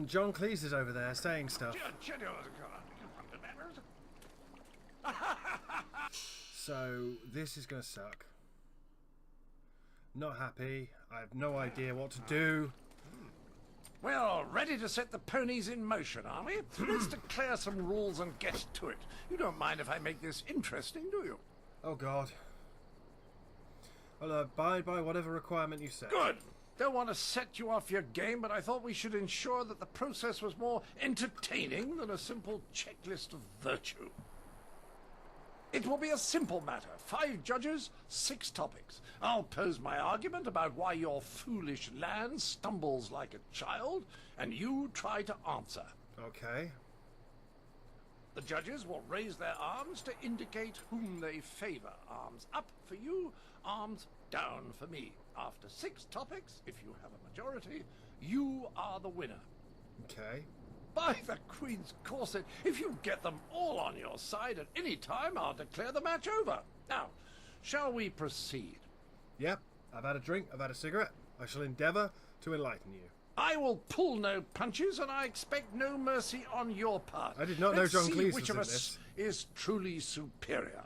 John Cleese is over there saying stuff. So, this is going to suck. Not happy. I have no idea what to do. Well, ready to set the ponies in motion, are we? Let's declare some rules and get to it. You don't mind if I make this interesting, do you? Oh, God. I'll abide by whatever requirement you set. Good. Don't want to set you off your game, but I thought we should ensure that the process was more entertaining than a simple checklist of virtue. It will be a simple matter. 5 judges, 6 topics. I'll pose my argument about why your foolish land stumbles like a child, and you try to answer. Okay. The judges will raise their arms to indicate whom they favour. Arms up for you, arms down for me. After 6 topics, if you have a majority, you are the winner. Okay. By the Queen's corset, if you get them all on your side at any time, I'll declare the match over. Now, shall we proceed? Yep. I've had a drink, I've had a cigarette. I shall endeavour to enlighten you. I will pull no punches, and I expect no mercy on your part. I did not know John Cleese was in this. Let's see which of us is truly superior.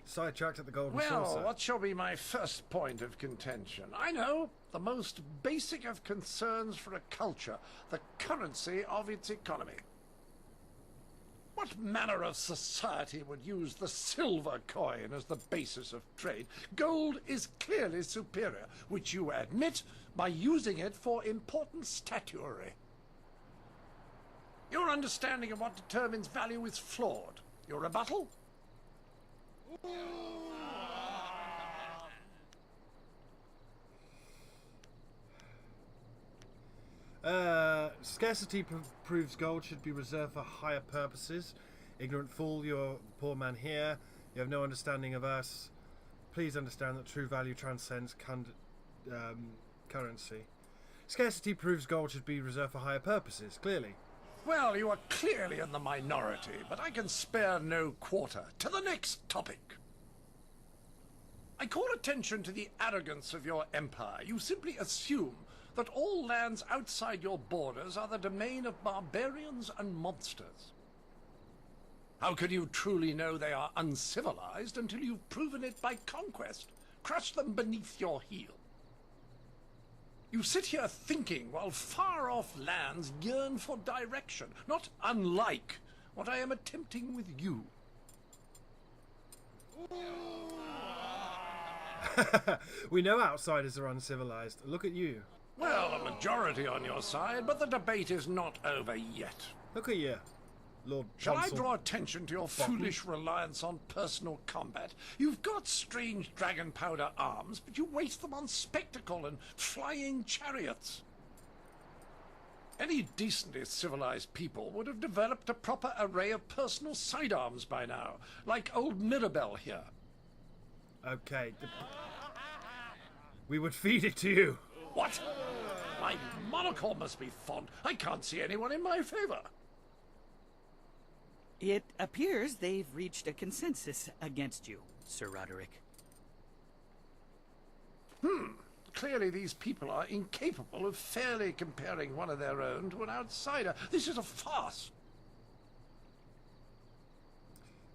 Sidetracked at the Golden Well, Saucer. what shall be my first point of contention? I know, the most basic of concerns for a culture, the currency of its economy. What manner of society would use the silver coin as the basis of trade? Gold is clearly superior, which you admit by using it for important statuary. Your understanding of what determines value is flawed. Your rebuttal? Scarcity proves gold should be reserved for higher purposes. Ignorant fool, you're a poor man here. You have no understanding of us. Please understand that true value transcends currency. Scarcity proves gold should be reserved for higher purposes, clearly. Well, you are clearly in the minority, but I can spare no quarter. To the next topic. I call attention to the arrogance of your empire. You simply assume that all lands outside your borders are the domain of barbarians and monsters. How can you truly know they are uncivilized until you've proven it by conquest? Crush them beneath your heel. You sit here thinking while far-off lands yearn for direction, not unlike what I am attempting with you. We know outsiders are uncivilized. Look at you. Well, a majority on your side, but the debate is not over yet. Look at you, Lord Shall Consul. I draw attention to your foolish reliance on personal combat? You've got strange dragon powder arms, but you waste them on spectacle and flying chariots. Any decently civilized people would have developed a proper array of personal sidearms by now, like old Mirabelle here. Okay. We would feed it to you. What? My monocle must be fond. I can't see anyone in my favor. It appears they've reached a consensus against you, Sir Roderick. Clearly these people are incapable of fairly comparing one of their own to an outsider. This is a farce.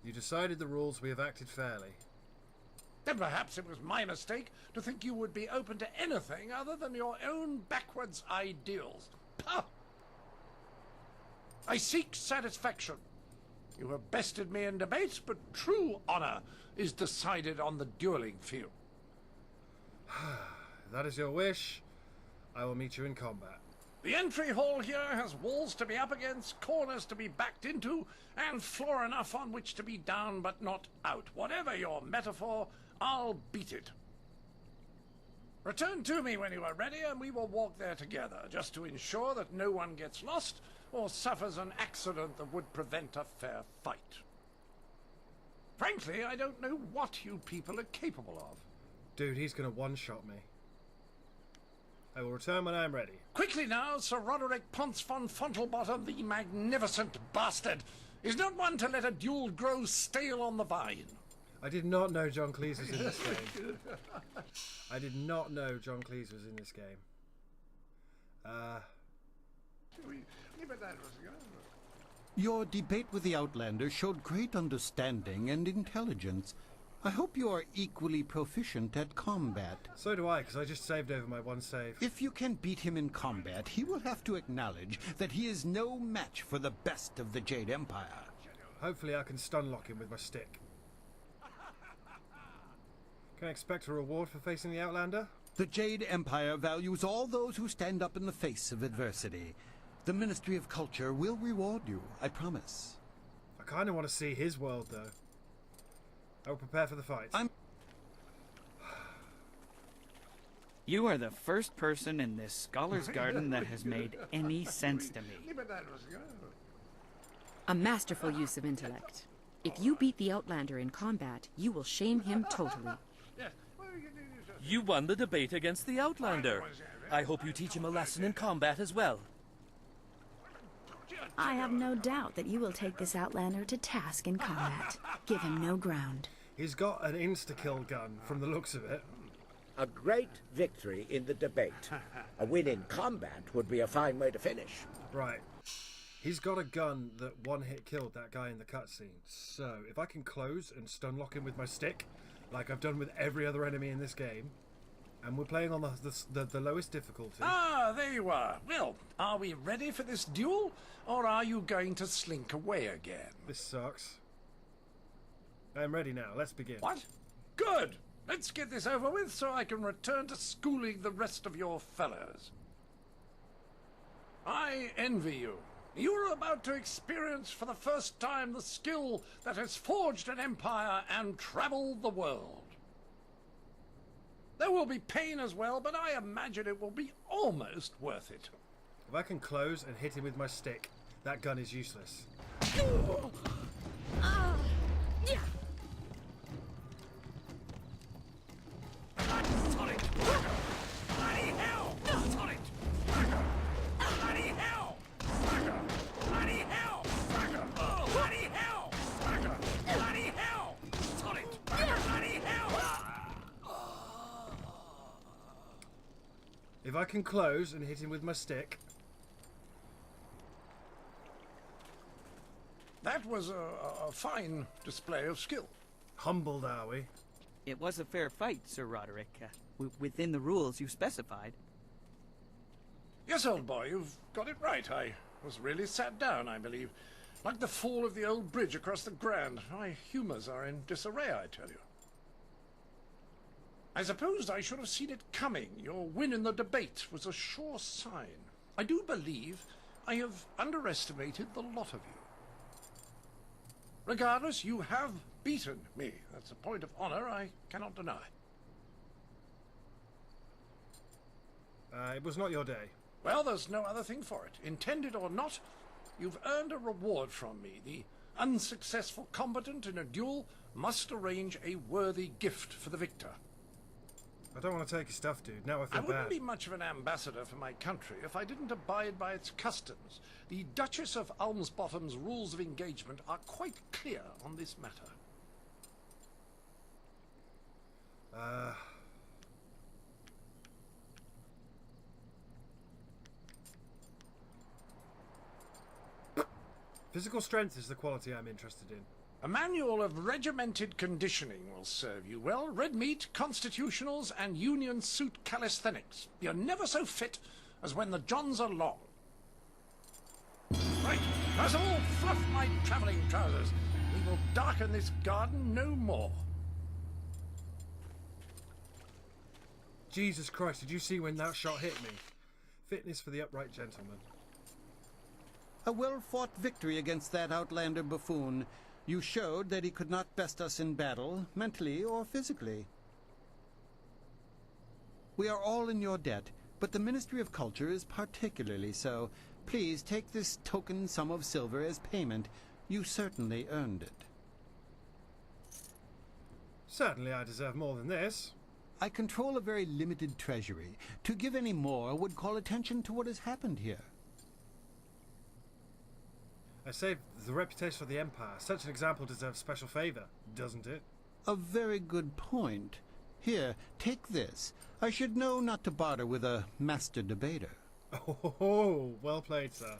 You decided the rules, we have acted fairly. Then perhaps it was my mistake to think you would be open to anything other than your own backwards ideals. Pah! I seek satisfaction. You have bested me in debate, but true honor is decided on the dueling field. If that is your wish, I will meet you in combat. The entry hall here has walls to be up against, corners to be backed into, and floor enough on which to be down but not out. Whatever your metaphor, I'll beat it. Return to me when you are ready, and we will walk there together, just to ensure that no one gets lost or suffers an accident that would prevent a fair fight. Frankly, I don't know what you people are capable of. Dude, he's gonna one-shot me. I will return when I am ready. Quickly now, Sir Roderick Ponce von Fontelbottom, the magnificent bastard, is not one to let a duel grow stale on the vine. I did not know John Cleese was in this game. I did not know John Cleese was in this game. Your debate with the Outlander showed great understanding and intelligence. I hope you are equally proficient at combat. So do I, because I just saved over my one save. If you can beat him in combat, he will have to acknowledge that he is no match for the best of the Jade Empire. Hopefully I can stun lock him with my stick. Can I expect a reward for facing the Outlander? The Jade Empire values all those who stand up in the face of adversity. The Ministry of Culture will reward you, I promise. I kind of want to see his world, though. I will prepare for the fight. You are the first person in this Scholar's Garden that has made any sense to me. A masterful use of intellect. If you beat the Outlander in combat, you will shame him totally. You won the debate against the Outlander. I hope you teach him a lesson in combat as well. I have no doubt that you will take this Outlander to task in combat. Give him no ground. He's got an insta-kill gun, from the looks of it. A great victory in the debate. A win in combat would be a fine way to finish. Right. He's got a gun that one-hit killed that guy in the cutscene. So, if I can close and stun lock him with my stick, like I've done with every other enemy in this game, and we're playing on the lowest difficulty. Ah, there you are. Well, are we ready for this duel, or are you going to slink away again? This sucks. I'm ready now. Let's begin. What? Good! Let's get this over with so I can return to schooling the rest of your fellows. I envy you. You're about to experience for the first time the skill that has forged an empire and traveled the world. There will be pain as well, but I imagine it will be almost worth it. If I can close and hit him with my stick, that gun is useless. If I can close and hit him with my stick... That was a fine display of skill. Humbled, are we? It was a fair fight, Sir Roderick, within the rules you specified. Yes, old boy, you've got it right. I was really sat down, I believe. Like the fall of the old bridge across the Grand. My humours are in disarray, I tell you. I suppose I should have seen it coming. Your win in the debate was a sure sign. I do believe I have underestimated the lot of you. Regardless, you have beaten me. That's a point of honor I cannot deny. It was not your day. Well, there's no other thing for it. Intended or not, you've earned a reward from me. The unsuccessful combatant in a duel must arrange a worthy gift for the victor. I don't want to take your stuff, dude. Now I I feel wouldn't bad. be much of an ambassador for my country if I didn't abide by its customs. The Duchess of Almsbottom's rules of engagement are quite clear on this matter. Physical strength is the quality I'm interested in. A manual of regimented conditioning will serve you well. Red meat, constitutionals, and union suit calisthenics. You're never so fit as when the johns are long. Right, first of all, fluff my travelling trousers. We will darken this garden no more. Jesus Christ, did you see when that shot hit me? Fitness for the upright gentleman. A well-fought victory against that Outlander buffoon. You showed that he could not best us in battle, mentally or physically. We are all in your debt, but the Ministry of Culture is particularly so. Please take this token sum of silver as payment. You certainly earned it. Certainly I deserve more than this. I control a very limited treasury. To give any more would call attention to what has happened here. I saved the reputation of the Empire. Such an example deserves special favour, doesn't it? A very good point. Here, take this. I should know not to barter with a master debater. Oh, well played, sir.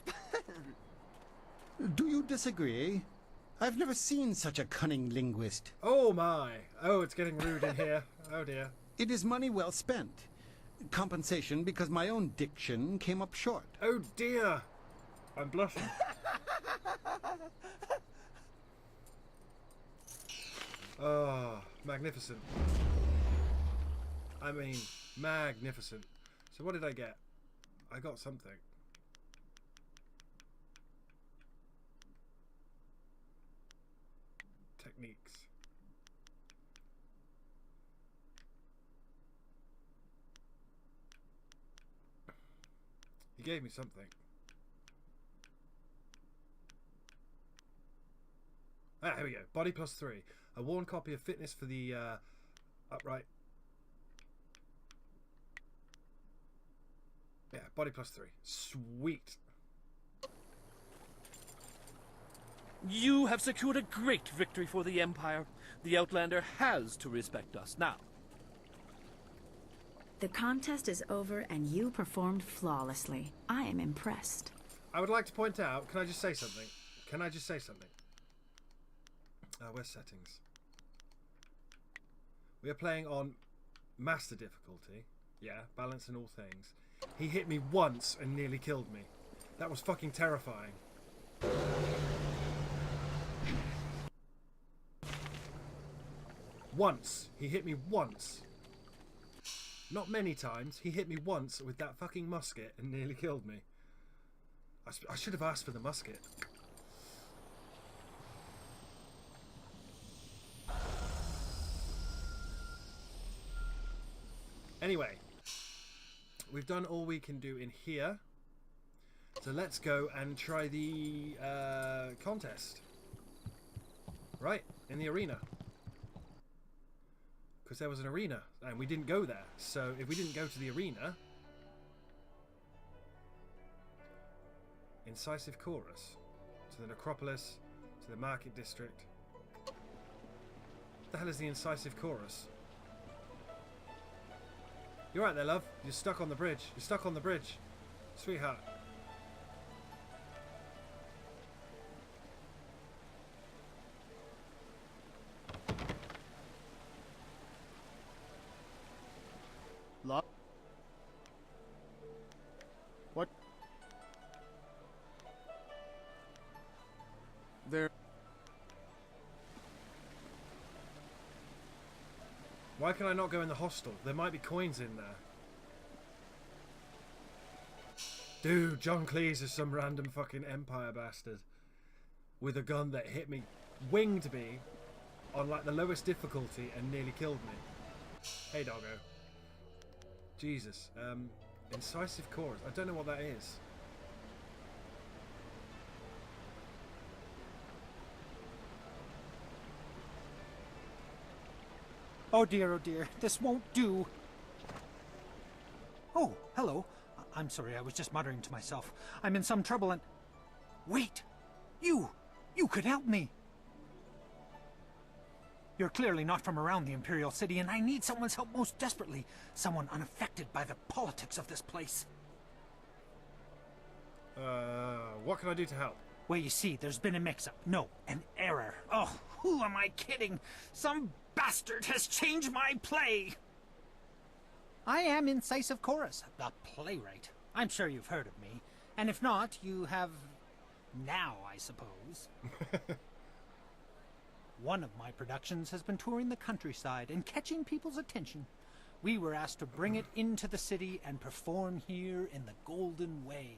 Do you disagree? I've never seen such a cunning linguist. Oh my. Oh, it's getting rude in here. Oh dear. It is money well spent. Compensation because my own diction came up short. Oh dear. I'm blushing. Oh, magnificent. I mean, magnificent. So what did I get? I got something. Techniques. He gave me something. Ah, here we go. Body +3. A worn copy of fitness for the upright. Yeah, body +3. Sweet. You have secured a great victory for the Empire. The Outlander has to respect us now. The contest is over and you performed flawlessly. I am impressed. I would like to point out, can I just say something? Can I just say something? Where's settings? We are playing on master difficulty. Yeah, balance in all things. He hit me once and nearly killed me. That was fucking terrifying. Once. He hit me once. Not many times. He hit me once with that fucking musket and nearly killed me. I should have asked for the musket. Anyway, we've done all we can do in here. So let's go and try the contest. Right, in the arena. Because there was an arena and we didn't go there. So if we didn't go to the arena... Incisive chorus. To the necropolis, to the market district. What the hell is the incisive chorus? You're right there, love. You're stuck on the bridge. You're stuck on the bridge. Sweetheart. Love? What? There. Why can I not go in the hostel? There might be coins in there. Dude, John Cleese is some random fucking Empire bastard. With a gun that hit me, winged me, on like the lowest difficulty and nearly killed me. Hey, doggo. Jesus. Incisive chorus. I don't know what that is. Oh dear, this won't do. Oh, hello. I'm sorry, I was just muttering to myself. I'm in some trouble and... Wait! You could help me! You're clearly not from around the Imperial City, and I need someone's help most desperately. Someone unaffected by the politics of this place. What can I do to help? Well, you see, there's been a mix-up. No, an error. Oh, who am I kidding? Some bastard has changed my play! I am Incisive Chorus, the playwright. I'm sure you've heard of me. And if not, you have... now, I suppose. One of my productions has been touring the countryside and catching people's attention. We were asked to bring it into the city and perform here in the Golden Way.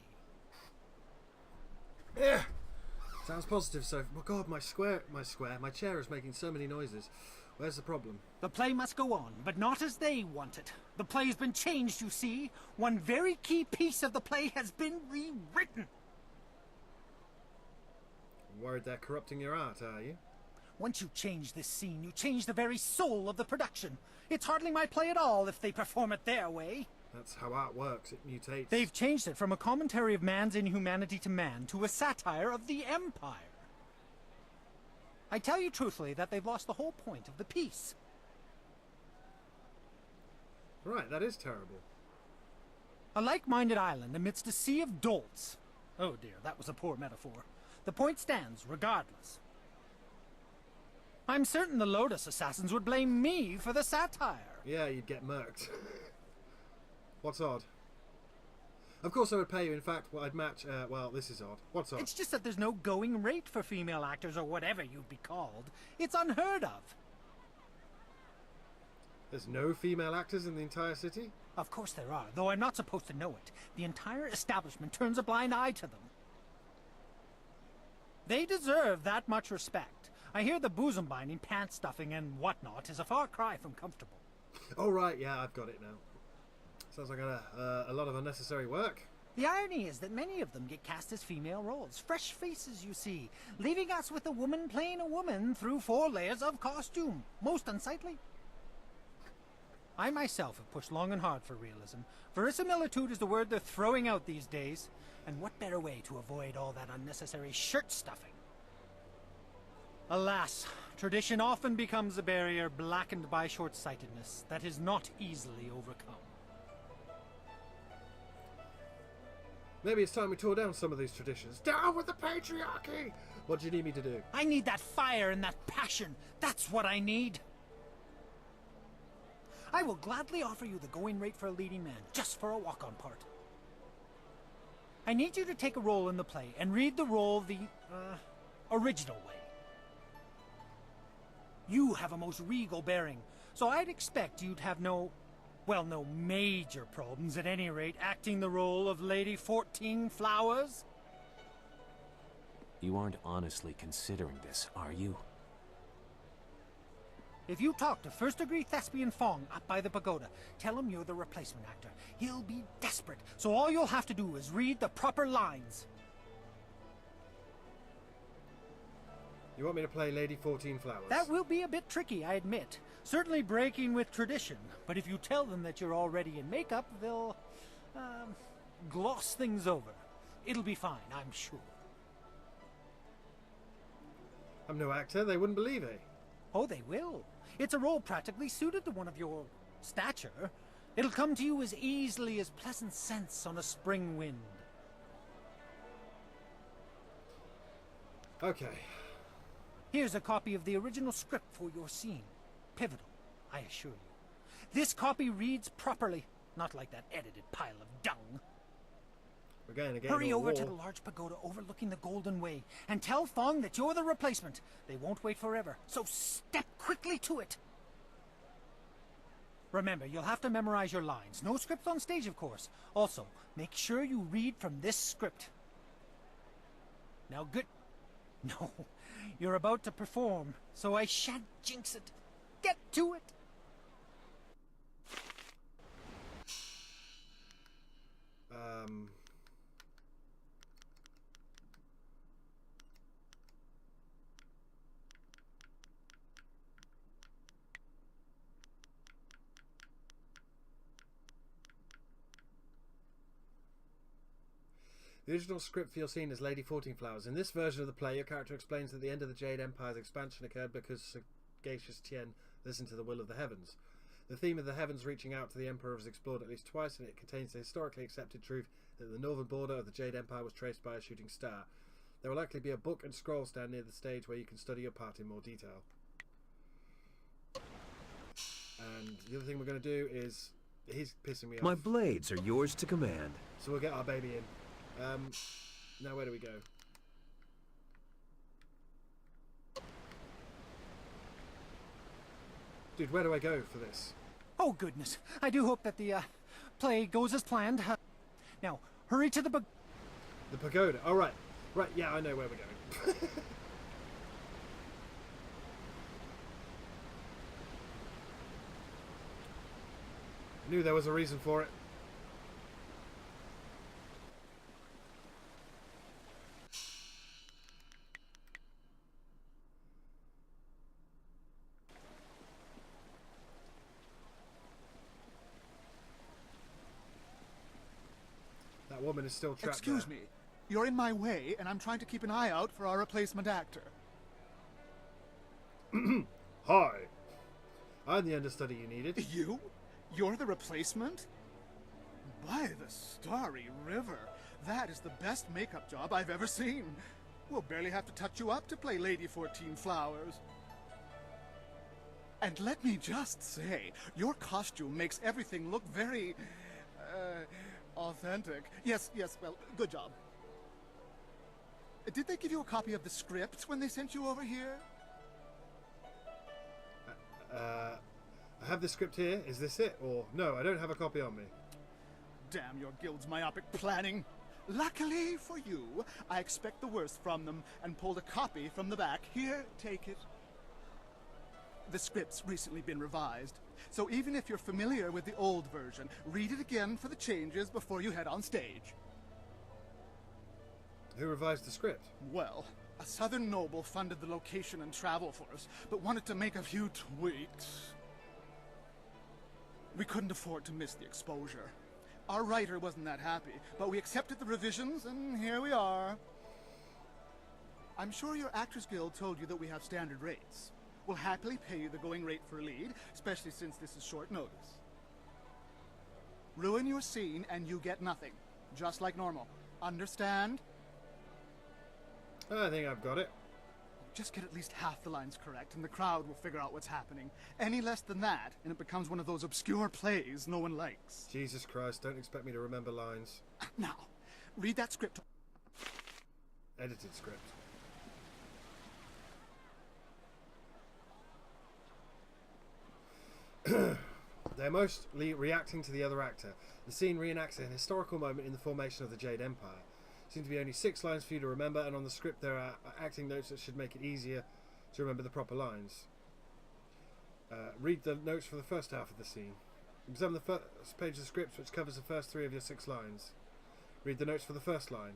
Yeah. Sounds positive, so... Oh god, my chair is making so many noises. Where's the problem? The play must go on, but not as they want it. The play's been changed, you see. One very key piece of the play has been rewritten. Worried they're corrupting your art, are you? Once you change this scene, you change the very soul of the production. It's hardly my play at all if they perform it their way. That's how art works. It mutates. They've changed it from a commentary of man's inhumanity to man to a satire of the Empire. I tell you truthfully that they've lost the whole point of the piece. Right, that is terrible. A like-minded island amidst a sea of dolts. Oh dear, that was a poor metaphor. The point stands, regardless. I'm certain the Lotus assassins would blame me for the satire. Yeah, you'd get murked. What's odd? Of course I would pay you. In fact, I'd match... well, this is odd. What's odd? It's just that there's no going rate for female actors or whatever you'd be called. It's unheard of. There's no female actors in the entire city? Of course there are, though I'm not supposed to know it. The entire establishment turns a blind eye to them. They deserve that much respect. I hear the bosom binding, pants stuffing, and whatnot is a far cry from comfortable. Oh, right, yeah, I've got it now. Sounds like a lot of unnecessary work. The irony is that many of them get cast as female roles. Fresh faces, you see, leaving us with a woman playing a woman through 4 layers of costume. Most unsightly. I myself have pushed long and hard for realism. Verisimilitude is the word they're throwing out these days. And what better way to avoid all that unnecessary shirt stuffing? Alas, tradition often becomes a barrier blackened by short-sightedness that is not easily overcome. Maybe it's time we tore down some of these traditions. Down with the patriarchy! What do you need me to do? I need that fire and that passion. That's what I need. I will gladly offer you the going rate for a leading man, just for a walk-on part. I need you to take a role in the play and read the role the, original way. You have a most regal bearing, so I'd expect you'd have no major problems at any rate acting the role of Lady 14 Flowers. You aren't honestly considering this, are you? If you talk to first-degree thespian Fong up by the pagoda, tell him you're the replacement actor. He'll be desperate, so all you'll have to do is read the proper lines. You want me to play Lady 14 Flowers? That will be a bit tricky, I admit. Certainly breaking with tradition. But if you tell them that you're already in makeup, they'll, gloss things over. It'll be fine, I'm sure. I'm no actor. They wouldn't believe it. Oh, they will. It's a role practically suited to one of your stature. It'll come to you as easily as pleasant scents on a spring wind. Okay. Here's a copy of the original script for your scene. Pivotal, I assure you. This copy reads properly, not like that edited pile of dung. We're going to Hurry over to the large pagoda overlooking the Golden Way and tell Fong that you're the replacement. They won't wait forever, so step quickly to it. Remember, you'll have to memorize your lines. No script on stage, of course. Also, make sure you read from this script. Now, good... No, you're about to perform, so I shan't jinx it. Get to it! The original script for your scene is Lady 14 Flowers. In this version of the play, your character explains that the end of the Jade Empire's expansion occurred because sagacious Tien listened to the will of the heavens. The theme of the heavens reaching out to the Emperor is explored at least twice, and it contains the historically accepted truth that the northern border of the Jade Empire was traced by a shooting star. There will likely be a book and scroll stand near the stage where you can study your part in more detail. And the other thing we're going to do is... He's pissing me off. My blades are yours to command. So we'll get our baby in. Now where do we go? Dude, where do I go for this? Oh, goodness. I do hope that the, play goes as planned. Now, hurry to the The pagoda. Oh, right. Right, yeah, I know where we're going. I knew there was a reason for it. That woman is still trapped. Excuse me. You're in my way, and I'm trying to keep an eye out for our replacement actor. Hi. I'm the understudy you needed. You? You're the replacement? By the starry river, that is the best makeup job I've ever seen. We'll barely have to touch you up to play Lady 14 Flowers. And let me just say, your costume makes everything look very, authentic. Yes, well, good job. Did they give you a copy of the script when they sent you over here? I have the script here. Is this it? Or, no, I don't have a copy on me. Damn your guild's myopic planning. Luckily for you, I expect the worst from them and pulled a copy from the back. Here, take it. The script's recently been revised, so even if you're familiar with the old version, read it again for the changes before you head on stage. Who revised the script? Well, a southern noble funded the location and travel for us, but wanted to make a few tweaks. We couldn't afford to miss the exposure. Our writer wasn't that happy, but we accepted the revisions, and here we are. I'm sure your Actors Guild told you that we have standard rates. We'll happily pay you the going rate for a lead, especially since this is short notice. Ruin your scene and you get nothing, just like normal. Understand? I think I've got it. Just get at least half the lines correct and the crowd will figure out what's happening. Any less than that, and it becomes one of those obscure plays no one likes. Jesus Christ, don't expect me to remember lines. Now, read that script. Edited script. They're mostly reacting to the other actor. The scene reenacts an historical moment in the formation of the Jade Empire. Seem to be only 6 lines for you to remember, and on the script there are acting notes that should make it easier to remember the proper lines. Read the notes for the first half of the scene. Examine the first page of the script, which covers the first 3 of your 6 lines. Read the notes for the first line.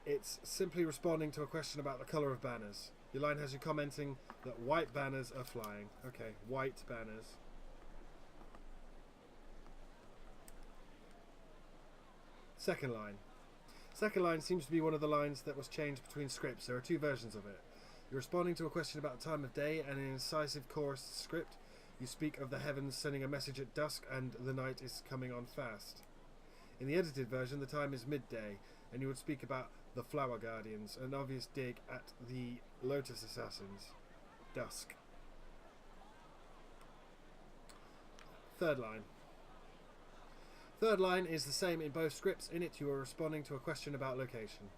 It's simply responding to a question about the colour of banners. Your line has you commenting that white banners are flying. Okay, white banners. Second line. Second line seems to be one of the lines that was changed between scripts. There are 2 versions of it. You're responding to a question about the time of day, and in an incisive chorus script, you speak of the heavens sending a message at dusk and the night is coming on fast. In the edited version, the time is midday, and you would speak about the Flower Guardians, an obvious dig at the Lotus Assassins. Dusk. Third line. Third line is the same in both scripts. In it, you are responding to a question about location.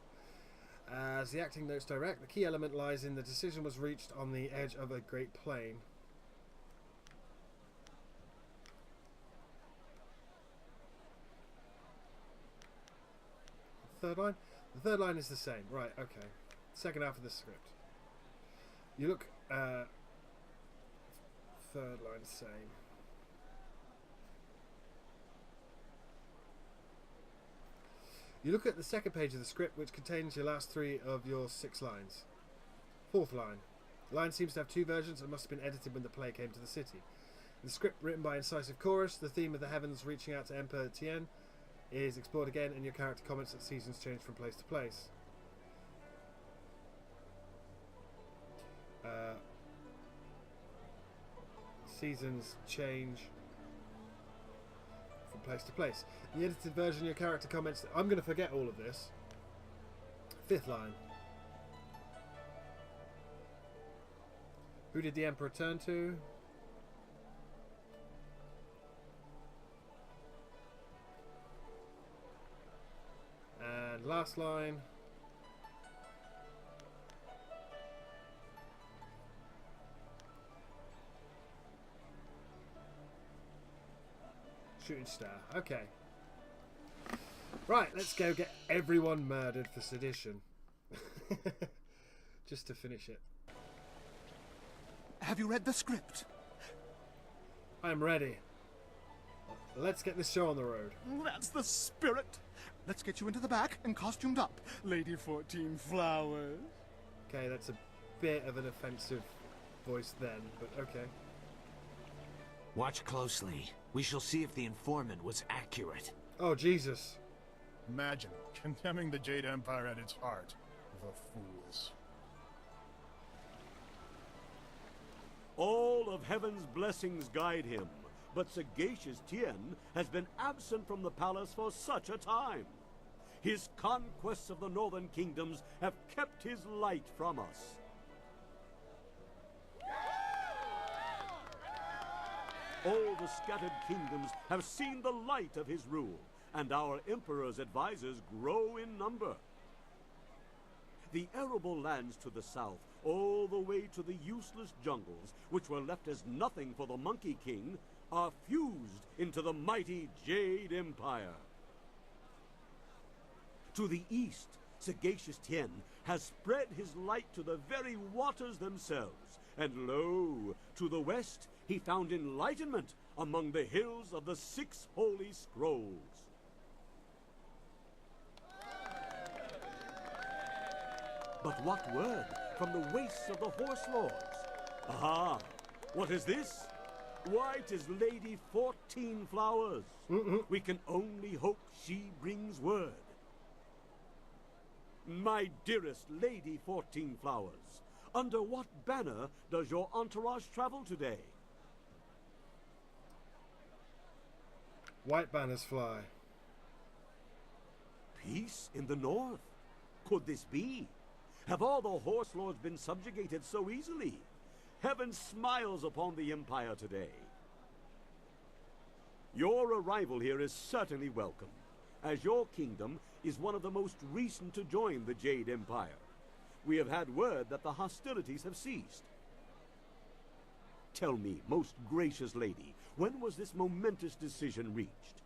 As the acting notes direct, the key element lies in the decision was reached on the edge of a great plain. Third line? The third line is the same. Right, okay. Second half of the script. You look... third line, same. You look at the second page of the script, which contains your last 3 of your 6 lines. Fourth line. The line seems to have 2 versions and must have been edited when the play came to the city. In the script written by Incisive Chorus, the theme of the heavens reaching out to Emperor Tien is explored again, and your character comments that seasons change from place to place. Seasons change from place to place. In the edited version, your character comments that I'm going to forget all of this. Fifth line. Who did the Emperor turn to? And last line. Shooting star. Okay. Right, let's go get everyone murdered for sedition. Just to finish it. Have you read the script? I'm ready. Let's get this show on the road. That's the spirit. Let's get you into the back and costumed up, Lady 14 Flowers. Okay, that's a bit of an offensive voice then, but okay. Watch closely. We shall see if the informant was accurate. Oh, Jesus. Imagine condemning the Jade Empire at its heart. The fools. All of heaven's blessings guide him. but sagacious Tien has been absent from the palace for such a time. His conquests of the northern kingdoms have kept his light from us. All the scattered kingdoms have seen the light of his rule, and our emperor's advisors grow in number. The arable lands to the south, all the way to the useless jungles, which were left as nothing for the Monkey King, are fused into the mighty Jade Empire. To the east, sagacious Tien has spread his light to the very waters themselves, and lo, to the west he found enlightenment among the hills of the 6 holy scrolls. But what word from the wastes of the Horse Lords? Aha! What is this? Why, 'tis Lady 14 Flowers. We can only hope she brings word. My dearest Lady 14 Flowers, under what banner does your entourage travel today? White banners fly. Peace in the north? Could this be? Have all the Horse Lords been subjugated so easily? Heaven smiles upon the Empire today. Your arrival here is certainly welcome, as your kingdom is one of the most recent to join the Jade Empire. We have had word that the hostilities have ceased. Tell me, most gracious lady, when was this momentous decision reached?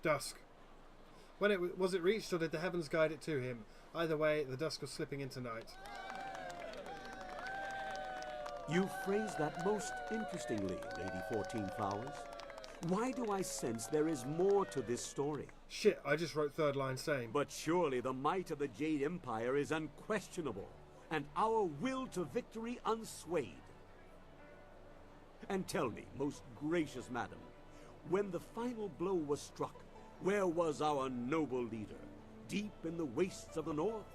Dusk. When was it reached, or did the heavens guide it to him? Either way, the dusk was slipping into night. You phrased that most interestingly, Lady 14 Flowers. Why do I sense there is more to this story? Shit, I just wrote third line same. But surely the might of the Jade Empire is unquestionable, and our will to victory unswayed. And tell me, most gracious madam, when the final blow was struck, where was our noble leader? Deep in the wastes of the north?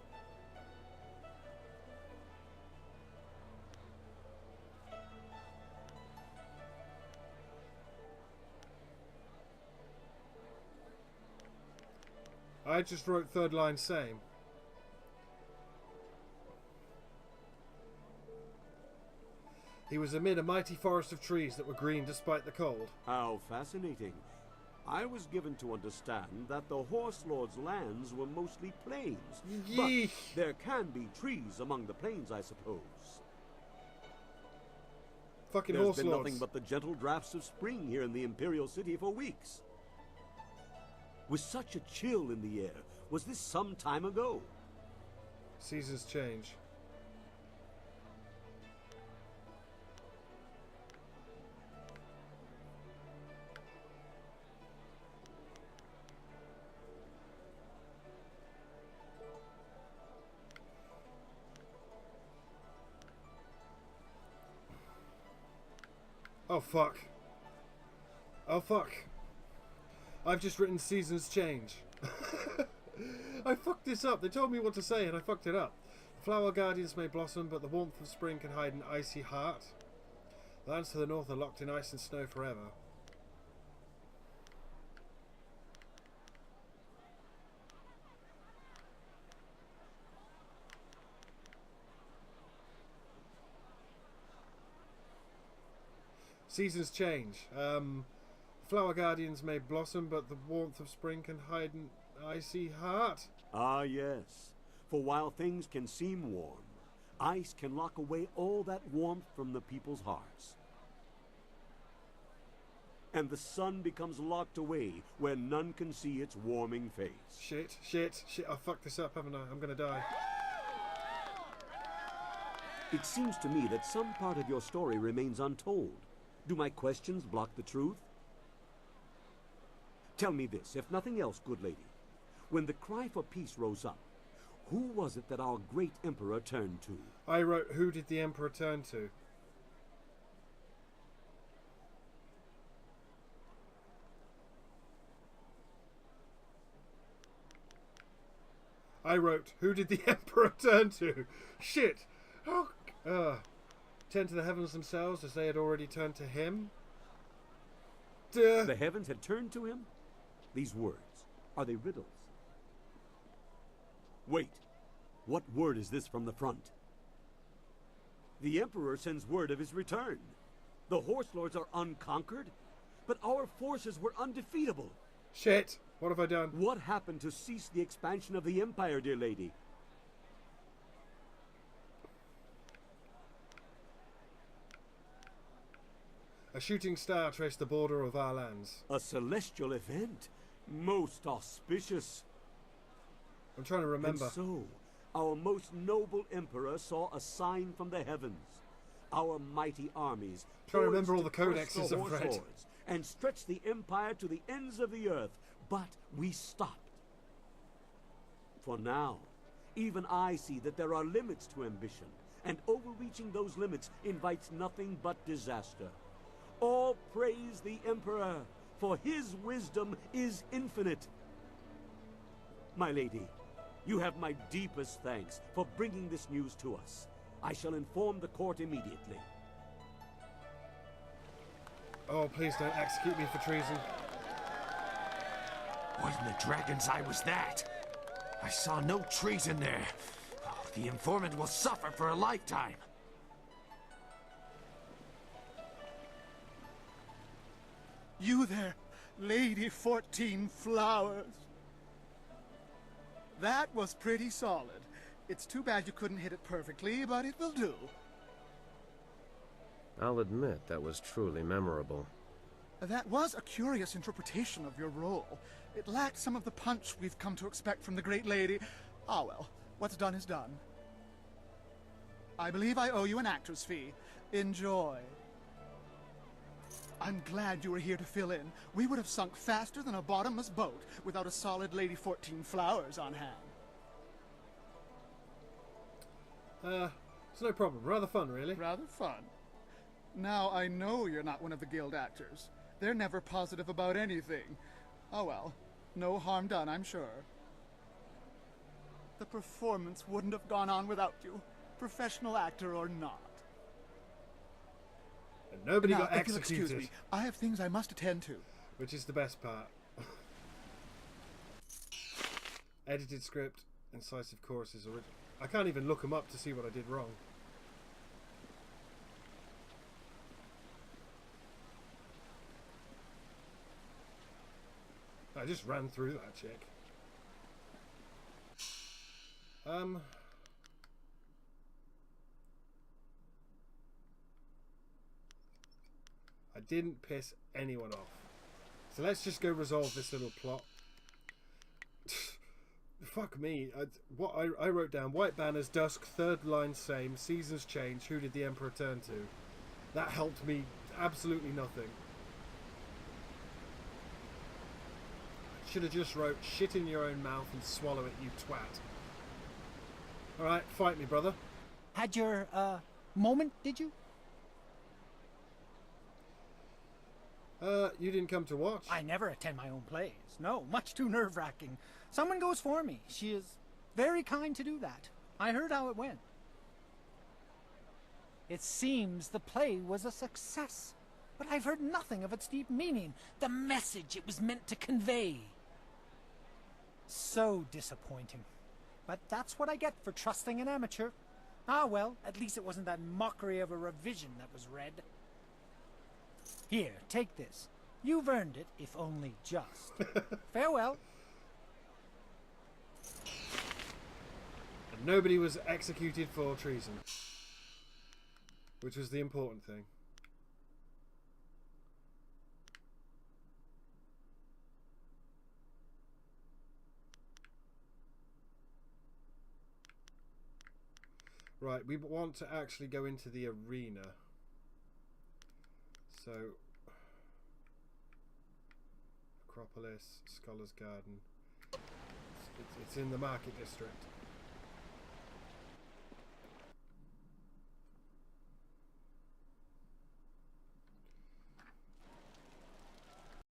I just wrote third line same. He was amid a mighty forest of trees that were green despite the cold. How fascinating. I was given to understand that the Horse Lord's lands were mostly plains. Yeesh. But there can be trees among the plains, I suppose. Fucking There's Horse been Lords. nothing but the gentle drafts of spring here in the Imperial City for weeks. With such a chill in the air, was this some time ago? Seasons change. Oh fuck. Oh fuck. I've just written seasons change. I fucked this up. They told me what to say and I fucked it up. Flower guardians may blossom, but the warmth of spring can hide an icy heart. Lands to the north are locked in ice and snow forever. Seasons change. Flower guardians may blossom, but the warmth of spring can hide an icy heart. Ah, yes. For while things can seem warm, ice can lock away all that warmth from the people's hearts. And the sun becomes locked away where none can see its warming face. Shit, shit, shit. I fucked this up, haven't I? I'm gonna die. It seems to me that some part of your story remains untold. Do my questions block the truth? Tell me this, if nothing else, good lady. When the cry for peace rose up, who was it that our great emperor turned to? I wrote, who did the emperor turn to? I wrote, who did the Emperor turn to? Shit! Oh, turn to the heavens themselves as they had already turned to him? Duh. The heavens had turned to him? These words, are they riddles? Wait, what word is this from the front? The Emperor sends word of his return. The Horse Lords are unconquered, but our forces were undefeatable. Shit, what have I done? What happened to cease the expansion of the Empire, dear lady? A shooting star traced the border of our lands. A celestial event. Most auspicious. I'm trying to remember. And so, our most noble emperor saw a sign from the heavens. Our mighty armies trying to remember all the crush codexes the I've Horse read. Lords and stretch the empire to the ends of the earth, but we stopped. For now, even I see that there are limits to ambition, and overreaching those limits invites nothing but disaster. All praise the Emperor, for his wisdom is infinite. My lady, you have my deepest thanks for bringing this news to us. I shall inform the court immediately. Oh, please don't execute me for treason. What in the dragon's eye was that? I saw no treason there. Oh, the informant will suffer for a lifetime. You there, Lady 14 Flowers. That was pretty solid. It's too bad you couldn't hit it perfectly, but it will do. I'll admit that was truly memorable. That was a curious interpretation of your role. It lacked some of the punch we've come to expect from the great lady. Ah well, what's done is done. I believe I owe you an actor's fee. Enjoy. I'm glad you were here to fill in. We would have sunk faster than a bottomless boat without a solid Lady 14 Flowers on hand. It's no problem. Rather fun, really. Rather fun. Now, I know you're not one of the guild actors. They're never positive about anything. Oh well, no harm done, I'm sure. The performance wouldn't have gone on without you, professional actor or not. And nobody now, got if you'll executed. excuse me, I have things I must attend to. Which is the best part. Edited script, incisive choruses. I can't even look them up to see what I did wrong. I just ran through that chick. I didn't piss anyone off. So let's just go resolve this little plot. Fuck me. I wrote down white banners, dusk, third line same, seasons change, who did the Emperor turn to? That helped me absolutely nothing. Should have just wrote shit in your own mouth and swallow it, you twat. Alright, fight me, brother. Had your, moment, did you? You didn't come to watch? I never attend my own plays. No, much too nerve-wracking. Someone goes for me. She is very kind to do that. I heard how it went. It seems the play was a success, but I've heard nothing of its deep meaning, the message it was meant to convey. So disappointing. But that's what I get for trusting an amateur. Ah well, at least it wasn't that mockery of a revision that was read. Here, take this. You've earned it, if only just. Farewell. And nobody was executed for treason. Which was the important thing. Right, we want to actually go into the arena. So, Acropolis, Scholars Garden. It's in the market district.